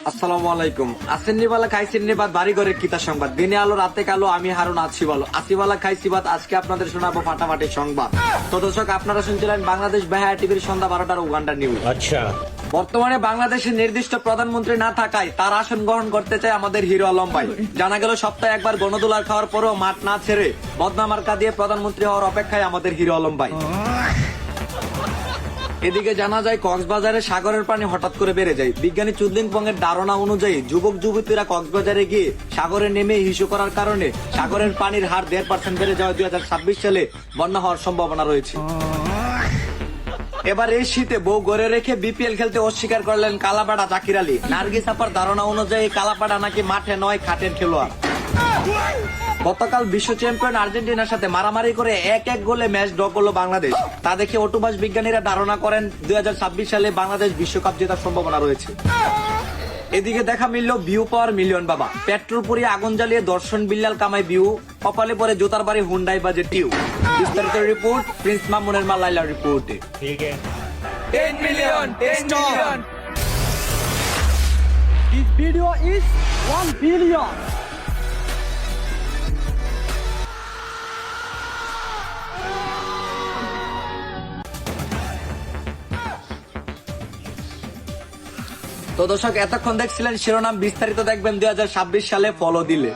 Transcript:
আসসালামু আলাইকুম। আসেননি বালা খাইছেননি বাদ বাড়ি ঘরের কিতা সংবাদ। দিনে আলো রাতে কালো, আমি হারুন আছি বলো। আসিবালা খাইছি বাদ, আজকে আপনাদের শোনাবো ফাটাফাটি সংবাদ। তো দর্শক, আপনারা শুনছিলেন বাংলাদেশ বেহায়া টিভির সন্ধ্যা 12টার উগান্ডা নিউজ। আচ্ছা, বর্তমানে বাংলাদেশের নির্দিষ্ট প্রধানমন্ত্রী না থাকায় তার আসন গ্রহণ করতে চায় আমাদের হিরো আলম ভাই। জানা গেল সপ্তাহে একবার গণদোলার খাওয়ার পরেও মাঠ না ছেড়ে বদনা মার্কা দিয়ে প্রধানমন্ত্রী হওয়ার অপেক্ষায় আমাদের হিরো আলম ভাই। এদিকে জানা যায় কক্সবাজারে সাগরের পানি হঠাৎ করে বেড়ে যায়। বিজ্ঞানী চুদলিং পং এর ধারণা অনুযায়ী যুবক যুবতীরা কক্সবাজারে গিয়ে সাগরে নেমে হিসু করার কারণে সাগরের পানির হার 1.5% বেড়ে যাওয়ায় 2026 সালে বন্যা হওয়ার সম্ভাবনা রয়েছে। এবার এই শীতে বউ গড়ে রেখে বিপিএল খেলতে অস্বীকার করলেন কালাপাড়া জাকির আলী। নার্গিস আপার ধারণা অনুযায়ী কালাপাড়া নাকি মাঠে নয়, খাটের খেলোয়াড়। গতকাল বিশ্ব চ্যাম্পিয়ন আর্জেন্টিনার সাথে মারামারি করে 1-1 গোলে ম্যাচ ড্র করলো বাংলাদেশ। তা দেখে অটুভাস বিজ্ঞানীরা ধারণা করেন 2026 সালে বাংলাদেশ বিশ্বকাপ জেতার সম্ভাবনা রয়েছে। এদিকে দেখা মিলল ভিউ পাওয়ার মিলিয়ন বাবা। পেট্রোল পুড়িয়ে আগুন জ্বালিয়ে দর্শন বিল্লাল কামাই ভিউ, কপালে পরে জোতার বাড়ি হুন্ডাই বাজে টিউ। বিস্তারিত রিপোর্ট প্রিন্স মামুনের মা লাইলা রিপোর্টে। ঠিক আছে। 10 million, 10 million. This video is 1 billion. তো দর্শক, এতক্ষণ দেখছিলেন শিরোনাম, বিস্তারিত দেখবেন 2026 সালে ফলো দিলে।